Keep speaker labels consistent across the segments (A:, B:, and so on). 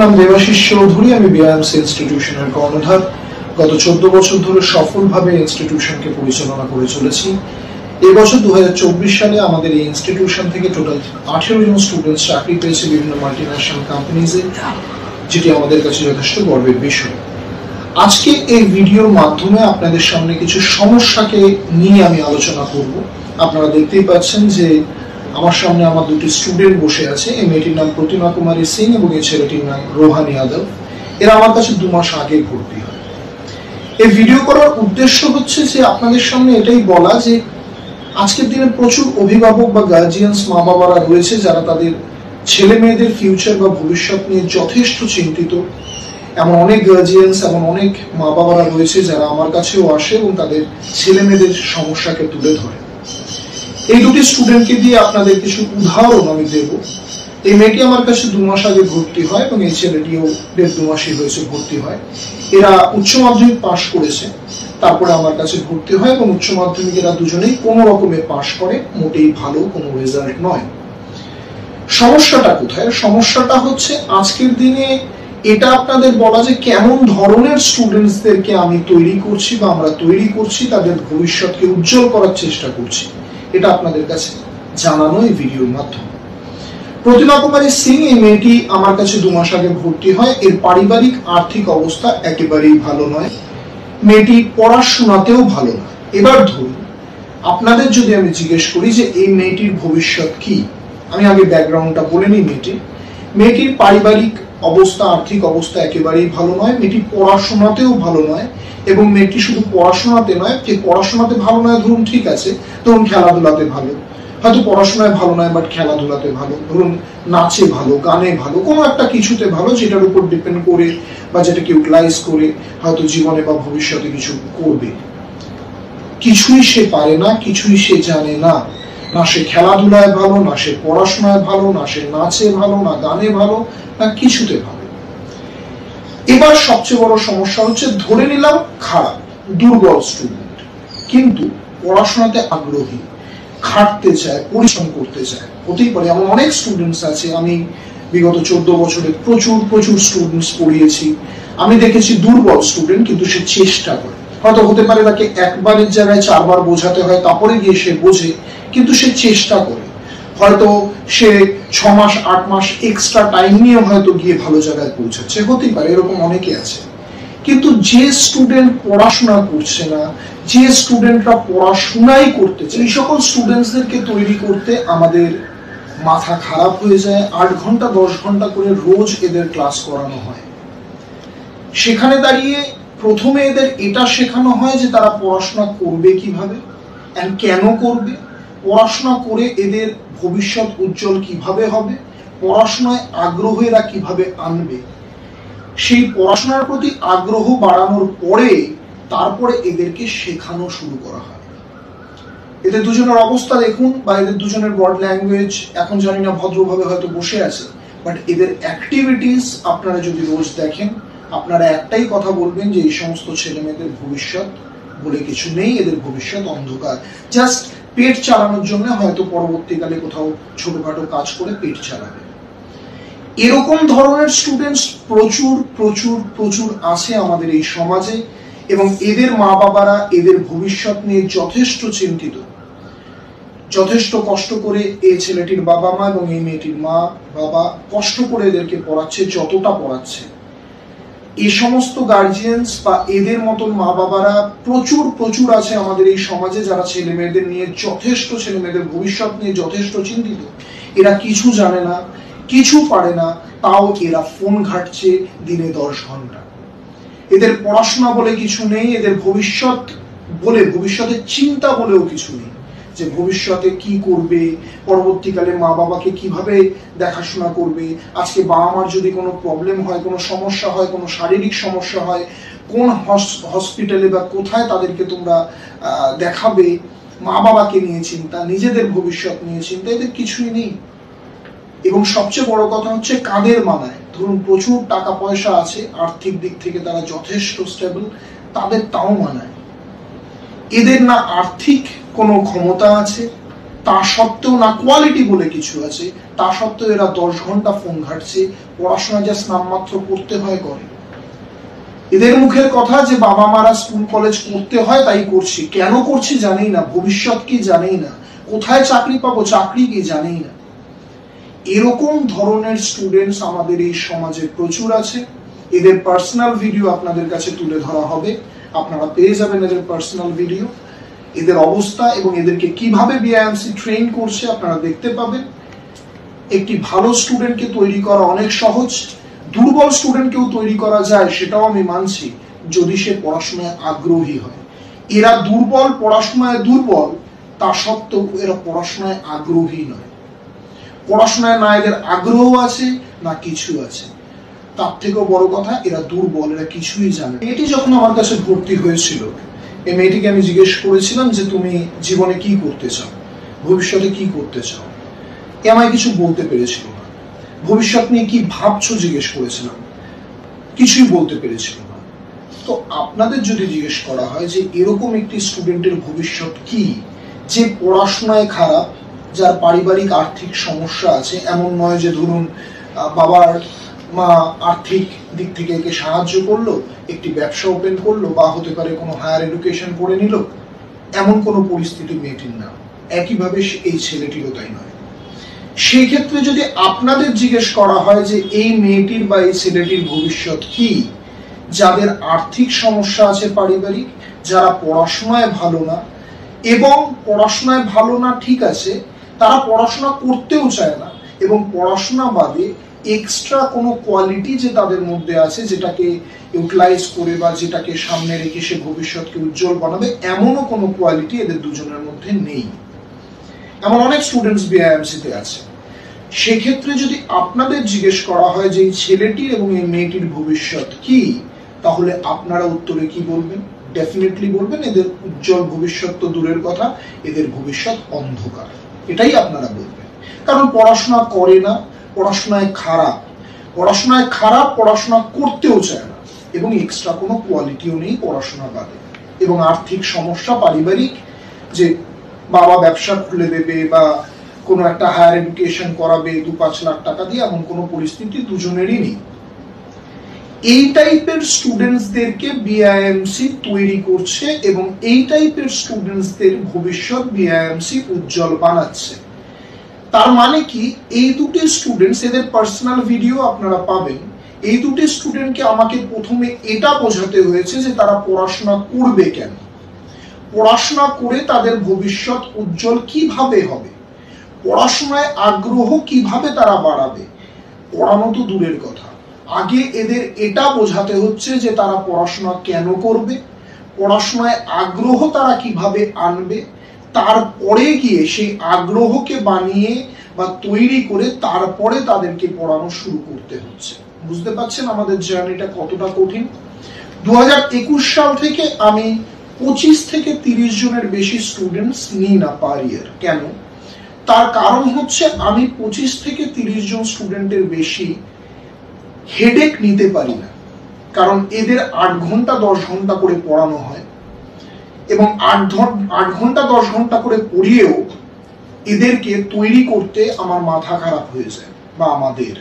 A: নাম দেবাশিস চৌধুরী, আমি বিআইএমসি ইনস্টিটিউশনের কর্ণধার। গত 14 বছর ধরে সফলভাবে ইনস্টিটিউশনকে পরিচালনা করে চলেছি। এবছর 2024 সালে আমাদের এই ইনস্টিটিউশন থেকে টোটাল 18 জন স্টুডেন্ট চাকরি পেয়েছে বিভিন্ন মাল্টিন্যাশনাল কোম্পানিজে, যেটি আমাদের কাছে যথেষ্ট গর্বের বিষয়। আজকে এই ভিডিওর মাধ্যমে আপনাদের সামনে কিছু সমস্যাকে নিয়ে আমি আলোচনা করব। আপনারা দেখতেই পাচ্ছেন যে আমার সামনে আমার দুটি স্টুডেন্ট বসে আছে। এই মেয়েটির নাম প্রতিমা কুমারী সিং এবং এই ছেলেটির নাম রোহান যাদব। এরা আমার কাছে 2 মাস আগে ভর্তি হয়। এই ভিডিও করার উদ্দেশ্য হচ্ছে যে আপনাদের সামনে এটাই বলা যে আজকের দিনে প্রচুর অভিভাবক বা গার্জিয়ানস, মা বাবারা রয়েছে যারা তাদের ছেলে মেয়েদের ফিউচার বা ভবিষ্যৎ নিয়ে যথেষ্ট চিন্তিত। এমন অনেক গার্জিয়ানস, এমন অনেক মা বাবারা রয়েছে যারা আমার কাছেও আসে এবং তাদের ছেলে মেয়েদের সমস্যাকে তুলে ধরে। এই দুটি স্টুডেন্টকে দিয়ে আপনাদের কিছু উদাহরণ আমি দেব। এই মেয়েটি আমার কাছে 2 মাস আগে ভর্তি হয় এবং এই ছেলেটিও 1.5-2 মাসই হয়েছে ভর্তি হয়। এরা উচ্চ মাধ্যমিক পাশ করেছে, তারপরে আমার কাছে ভর্তি হয় এবং উচ্চ মাধ্যমিক এরা দুজনেই কোনো রকমে পাশ করে, মোটেই ভালো কোনো রেজাল্ট নয়। সমস্যাটা কোথায়? সমস্যাটা হচ্ছে আজকের দিনে এটা আপনাদের বলা যে কেমন ধরনের স্টুডেন্টসদেরকে আমি তৈরি করছি বা আমরা তৈরি করছি, তাদের ভবিষ্যৎকে উজ্জ্বল করার চেষ্টা করছি, এটা আপনাদের কাছে জানানো এই ভিডিওর মাধ্যমে। প্রতিমা কুমারী সিং, এই মেয়েটি আমার কাছে 2 মাস আগে ভর্তি হয়। এর পারিবারিক আর্থিক অবস্থা একেবারেই ভালো নয়। মেয়েটি পড়াশোনাতেও ভালো না। এবার ধরুন আপনাদের যদি আমি জিজ্ঞেস করি যে এই মেয়েটির ভবিষ্যৎ কি, আমি আগে ব্যাকগ্রাউন্ডটা বলে নিই। মেয়েটির পারিবারিক অবস্থা, আর্থিক অবস্থা একেবারেই ভালো নয়। মেয়েটি পড়াশোনাতেও ভালো নয় এবং মেয়েটি শুধু পড়াশোনাতে নয়, যে পড়াশোনাতে ভালো নয় ধরুন ঠিক আছে, ধরুন খেলাধুলাতে ভালো, হয়তো পড়াশোনায় ভালো নয় বাট খেলাধুলাতে ভালো, ধরুন নাচে ভালো, গানে ভালো, কোনো একটা কিছুতে ভালো, যেটার উপর ডিপেন্ড করে বা যেটাকে ইউটিলাইজ করে হয়তো জীবনে বা ভবিষ্যতে কিছু করবে। কিছুই সে পারে না, কিছুই সে জানে না। না সে খেলাধুলায় ভালো, না সে পড়াশোনায় ভালো, না সে নাচে ভালো, না গানে ভালো, না কিছুতে ভালো। এবার সবচেয়ে বড় সমস্যা হচ্ছে, ধরে নিলাম খারাপ, দুর্বল স্টুডেন্ট, কিন্তু পড়াশোনাতে আগ্রহী, খাটতে চায়, পরিশ্রম করতে চায়। হতেই পারে এমন অনেক স্টুডেন্টস আছে। আমি বিগত 14 বছরে প্রচুর স্টুডেন্টস পড়িয়েছি। আমি দেখেছি দুর্বল স্টুডেন্ট কিন্তু সে চেষ্টা করে। হয়তো হতে পারে তাকে একবারের জায়গায় 4 বার বোঝাতে হয়, তারপরে গিয়ে সে বোঝে, কিন্তু সে চেষ্টা করে। হয়তো সে 6 মাস 8 মাস এক্সট্রা টাইম নিয়ে হয়তো গিয়ে ভালো জায়গায় পৌঁছাচ্ছে, হতেই পারে, এরকম অনেকে আছে। কিন্তু যে স্টুডেন্ট পড়াশোনা করছে না, যে স্টুডেন্টরা পড়াশোনাই করতে চায়, এই সকল স্টুডেন্টসদেরকে তৈরি করতে আমাদের মাথা খারাপ হয়ে যায়। 8 ঘন্টা 10 ঘন্টা করে রোজ এদের ক্লাস করানো হয়। সেখানে দাঁড়িয়ে প্রথমে এদের এটা শেখানো হয় যে তারা পড়াশোনা করবে কিভাবে, এন্ড কেন করবে, পড়াশোনা করে এদের ভবিষ্যৎ উজ্জ্বল কিভাবে হবে, পড়াশোনায় আগ্রহ এরা কিভাবে আনবে। সেই পড়াশোনার প্রতি আগ্রহ বাড়ানোর পরে তারপরে এদেরকে শেখানো শুরু করা হয়। এদের দুজনের অবস্থা দেখুন, বা এদের দুজনের বডি ল্যাঙ্গুয়েজ, এখন জানি না ভদ্রভাবে হয়তো বসে আছে, বাট এদের অ্যাক্টিভিটিস আপনারা যদি রোজ দেখেন, আপনারা একটাই কথা বলবেন যে এই সমস্ত ছেলে মেয়েদের ভবিষ্যৎ বলে কিছু নেই, এদের ভবিষ্যৎ অন্ধকার। জাস্ট পেট চালানোর জন্য হয়তো পরবর্তীকালে কোথাও ছোটখাটো কাজ করে পেট চালাবে। এরকম ধরনের স্টুডেন্টস প্রচুর আছে আমাদের এই সমাজে, এবং এদের মা বাবারা এদের ভবিষ্যৎ নিয়ে যথেষ্ট চিন্তিত। যথেষ্ট কষ্ট করে এই ছেলেটির বাবা মা এবং এই মেয়েটির মা বাবা কষ্ট করে এদেরকে পড়াচ্ছে, যতটা পড়াচ্ছে। এই সমস্ত গার্জিয়ানস বা এদের মতন মা বাবারা প্রচুর আছে আমাদের এই সমাজে, যারা ছেলে মেয়েদের নিয়ে যথেষ্ট, ছেলে মেয়েদের ভবিষ্যৎ নিয়ে যথেষ্ট চিন্তিত। এরা কিছু জানে না, কিছু পারে না, তাও এরা ফোন ঘাটছে দিনে 10 ঘন্টা। এদের পড়াশোনা বলে কিছু নেই, এদের ভবিষ্যৎ বলে, ভবিষ্যতের চিন্তা বলেও কিছু নেই, যে ভবিষ্যতে কি করবে, পরবর্তীকালে মা বাবাকে কিভাবে দেখাশোনা করবে। আজকে বাবা মার যদি কোনো প্রবলেম হয়, কোনো সমস্যা হয়, কোনো শারীরিক সমস্যা হয়, কোন হসপিটালে বা কোথায় তাদেরকে তোমরা দেখাবে, মা বাবাকে নিয়ে চিন্তা, নিজেদের ভবিষ্যৎ নিয়ে চিন্তা, এদের কিছুই নেই। এবং সবচেয়ে বড় কথা হচ্ছে কাদের মানায়। ধরুন প্রচুর টাকা পয়সা আছে, আর্থিক দিক থেকে তারা যথেষ্ট স্টেবল, তাদের তাও মানায়। এদের না আর্থিক কোনো ক্ষমতা আছে, তা সত্ত্বেও না কোয়ালিটি বলে কিছু আছে, তা সত্ত্বেও এরা 10 ঘন্টা ফোন ঘাটছে, পড়াশোনা জাস্ট নামমাত্র করতে হয় করে। এদের মুখের কথা যে বাবা মারা স্কুল কলেজ করতে হয় তাই করছি, কেন করছি জানেই না, ভবিষ্যৎ কি জানেই না, কোথায় চাকরি পাবো চাকরি কি জানেই না। এরকম ধরনের স্টুডেন্টস আমাদের এই সমাজে প্রচুর আছে। এদের পার্সোনাল ভিডিও আপনাদের কাছে তুলে ধরা হবে, আপনারা পেয়ে যাবেন এদের পার্সোনাল ভিডিও, এদের অবস্থা এবং এদেরকে কিভাবে বিআইএমসি ট্রেন করছে আপনারা দেখতে পাবেন। একটি ভালো স্টুডেন্টকে তৈরি করা অনেক সহজ, দুর্বল স্টুডেন্টকেও তৈরি করা যায়, সেটাও আমি মানছি, যদি সে পড়াশোনায় আগ্রহী হয়। এরা দুর্বল, পড়াশোনায় দুর্বল, তা সত্ত্বেও এরা পড়াশোনায় আগ্রহী নয়। পড়াশোনায় না এদের আগ্রহ আছে না কিছু আছে, তার থেকেও বড় কথা এরা দুর্বল, এরা কিছুই জানে। এটি যখন আমার কাছে ভর্তি হয়েছিল, এই মেয়েটিকে আমি জিজ্ঞেস করেছিলাম যে তুমি জীবনে কি করতে চাও, ভবিষ্যতে কি করতে চাও। এ আমায় কিছু বলতে পেরেছিল না। ভবিষ্যৎ নিয়ে কি ভাবছো জিজ্ঞেস করেছিলাম, কিছুই বলতে পেরেছিল না। তো আপনাদের যদি জিজ্ঞেস করা হয় যে এরকম একটি স্টুডেন্টের ভবিষ্যৎ কি, যে পড়াশোনায় খারাপ, যার পারিবারিক আর্থিক সমস্যা আছে, এমন নয় যে ধরুন বাবার মা আর্থিক দিক থেকে একে সাহায্য করলো, একটি ব্যবসা ওপেন করলো, বা হতে পারে কোনো হায়ার এডুকেশন করে নিল, এমন কোনো পরিস্থিতি মেয়েটির না। একইভাবে এই ছেলেটিরও তাই নয়। সেই ক্ষেত্রে যদি আপনাদের জিজ্ঞেস করা হয় যে এই মেয়েটির বা এই ছেলেটির ভবিষ্যৎ কি, যাদের আর্থিক সমস্যা আছে পারিবারিক, যারা পড়াশোনায় ভালো না, এবং পড়াশোনায় ভালো না ঠিক আছে, তারা পড়াশোনা করতেও চায় না, এবং পড়াশোনা বাদে এক্সট্রা কোনো কোয়ালিটি যে তাদের মধ্যে আছে, যেটাকে ইউটিলাইজ করে বা যেটাকে সামনে রেখে সে ভবিষ্যৎকে উজ্জ্বল বানাবে, এমনও কোনো কোয়ালিটি এদের দুজনের মধ্যে নেই। এমন অনেক স্টুডেন্টস বিআইএমসিতে আছে। সেক্ষেত্রে যদি আপনাদের জিজ্ঞেস করা হয় যে এই ছেলেটির এবং এই মেয়েটির ভবিষ্যৎ কি, তাহলে আপনারা উত্তরে কি বলবেন? ডেফিনেটলি বলবেন এদের উজ্জ্বল ভবিষ্যৎ তো দূরের কথা, এদের ভবিষ্যৎ অন্ধকার, এটাই আপনারা বলবেন। কারণ পড়াশোনা করে না, পড়াশোনায় খারাপ, পড়াশোনা করতেও চায় না, এবং এক্সট্রা কোনো কোয়ালিটিও নেই পড়াশোনা বাদে, এবং আর্থিক সমস্যা পারিবারিক, যে বাবা ব্যবসা খুলে দেবে বা কোনো একটা হায়ার এডুকেশন করাবে 2-5 লাখ টাকা দিয়ে, এমন কোনো পরিস্থিতি দুজনেরই নেই। এই টাইপের স্টুডেন্টসদেরকে বিআইএমসি তৈরি করছে, এবং এই টাইপের স্টুডেন্টসদের ভবিষ্যৎ বিআইএমসি উজ্জ্বল বানাচ্ছে। তার মানে কি, এই দুটি স্টুডেন্টস, এদের পার্সোনাল ভিডিও আপনারা পাবেন, এই দুটি স্টুডেন্টকে আমাকে প্রথমে এটা বোঝাতে হয়েছে যে তারা পড়াশোনা করবে কেন, পড়াশোনা করে তাদের ভবিষ্যৎ উজ্জ্বল কিভাবে হবে, পড়াশোনায় আগ্রহ কিভাবে তারা বাড়াবে। পড়ানো তো দূরের কথা, আগে এদের এটা বোঝাতে হচ্ছে যে তারা পড়াশোনা কেন করবে, পড়াশোনায় আগ্রহ তারা কিভাবে আনবে, তারপরে গিয়ে সেই আগ্রহকে বানিয়ে বা তৈরি করে তারপরে তাদেরকে পড়ানো শুরু করতে হচ্ছে। বুঝতে পারছেন আমাদের জার্নিটা কতটা কঠিন। 2021 সাল থেকে আমি 25 থেকে 30 জনের বেশি স্টুডেন্টস নিই না পার ইয়ার। কেন? তার কারণ হচ্ছে আমি 25 থেকে 30 জন স্টুডেন্টের বেশি হেডেক নিতে পারি না, কারণ এদের 8 ঘন্টা 10 ঘন্টা করে পড়ানো হয়, এবং 8 ঘন্টা 10 ঘন্টা করে পড়িয়েও এদেরকে তৈরি করতে আমার মাথা খারাপ হয়ে যায়, বা আমাদের।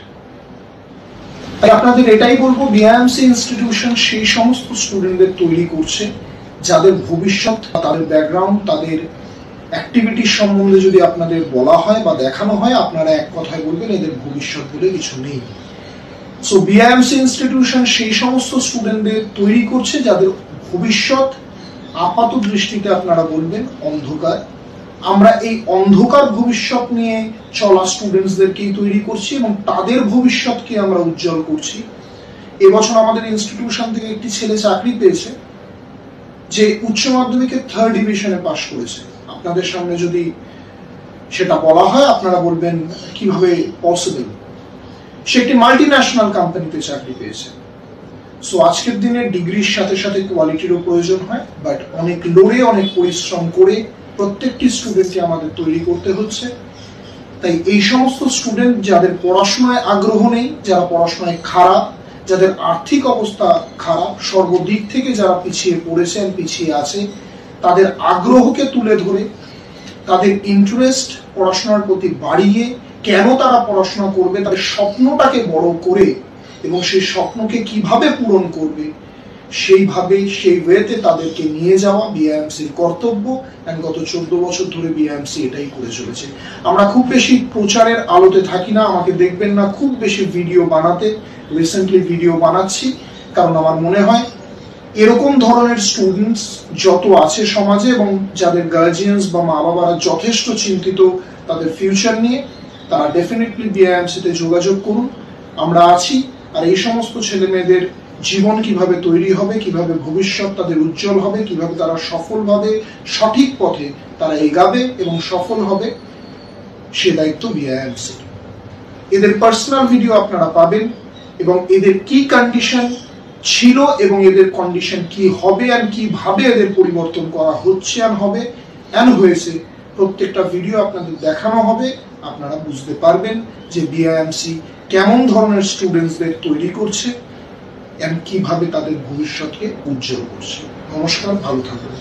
A: তাই আপনাদের এটাই বলবো, বিআইএমসি ইনস্টিটিউশন সেই সমস্ত স্টুডেন্টদের তৈরি করছে যাদের ভবিষ্যৎ, তাদের ব্যাকগ্রাউন্ড, তাদের অ্যাক্টিভিটির সম্বন্ধে যদি আপনাদের বলা হয় বা দেখানো হয়, আপনারা এক কথায় বলবেন এদের ভবিষ্যৎ বলে কিছু নেই। সো বিআইএমসি ইনস্টিটিউশন সেই সমস্ত স্টুডেন্টদের তৈরি করছে যাদের ভবিষ্যৎ আপাত দৃষ্টিতে আপনারা বলবেন অন্ধকার। আমরা এই অন্ধকার ভবিষ্যৎ নিয়ে চলা স্টুডেন্টসদেরকেই তৈরি করছি, এবং তাদের ভবিষ্যৎকে আমরা উজ্জ্বল করছি। এবছর আমাদের ইনস্টিটিউশন থেকে একটি ছেলে চাকরি পেয়েছে, যে উচ্চ মাধ্যমিকে 3rd ডিভিশনে পাশ করেছে। আপনাদের সামনে যদি সেটা বলা হয়, আপনারা বলবেন কিভাবে পসিবল। সে একটি মাল্টিন্যাশনাল কোম্পানিতে চাকরি পেয়েছে। সো আজকের দিনে ডিগ্রির সাথে সাথে কোয়ালিটিরও প্রয়োজন হয়, বাট অনেক লড়ে, অনেক পরিশ্রম করে প্রত্যেকটি স্টুডেন্টকে আমাদের তৈরি করতে হচ্ছে। তাই এই সমস্ত স্টুডেন্ট যাদের পড়াশোনায় আগ্রহ নেই, যারা পড়াশোনায় খারাপ, যাদের আর্থিক অবস্থা খারাপ, সর্বদিক থেকে যারা পিছিয়ে পড়েছেন, পিছিয়ে আছে, তাদের আগ্রহকে তুলে ধরে, তাদের ইন্টারেস্ট, পড়াশোনার প্রতি বাড়িয়ে কেন তারা পড়াশোনা করবে, তাদের স্বপ্নটাকে বড় করে এবং সেই স্বপ্নকে কিভাবে পূরণ করবে সেইভাবে সেই ওয়েতে তাদেরকে নিয়ে যাওয়া বিআইএমসির কর্তব্য। গত 14 বছর ধরে বিআইএমসি এটাই করে চলেছে। আমরা খুব বেশি প্রচারের আলোতে থাকি না, আমাকে দেখবেন না খুব বেশি ভিডিও বানাতে। রিসেন্টলি ভিডিও বানাচ্ছি কারণ আমার মনে হয় এরকম ধরনের স্টুডেন্টস যত আছে সমাজে এবং যাদের গার্জিয়ানস বা মা বাবারা যথেষ্ট চিন্তিত তাদের ফিউচার নিয়ে, তারা ডেফিনেটলি বিআইএমসিতে যোগাযোগ করুন। আমরা আছি। আর এই সমস্ত ছেলে মেয়েদের জীবন কিভাবে তৈরি হবে, কিভাবে ভবিষ্যৎ তাদের উজ্জ্বল হবে, কিভাবে তারা সফলভাবে সঠিক পথে তারা এগাবে এবং সফল হবে, সে দায়িত্ব বিআইএমসি। এদের পার্সোনাল ভিডিও আপনারা পাবেন এবং এদের কি কন্ডিশন ছিল এবং এদের কন্ডিশন কি হবে আর কিভাবে এদের পরিবর্তন করা হচ্ছে আর হবে এন্ড হয়েছে, প্রত্যেকটা ভিডিও আপনাদের দেখানো হবে। আপনারা বুঝতে পারবেন যে বিআইএমসি কেমন ধরনের স্টুডেন্টসদের তৈরি করছে এবং কিভাবে তাদের ভবিষ্যৎকে উজ্জ্বল করছে। নমস্কার, ভালো থাকবেন।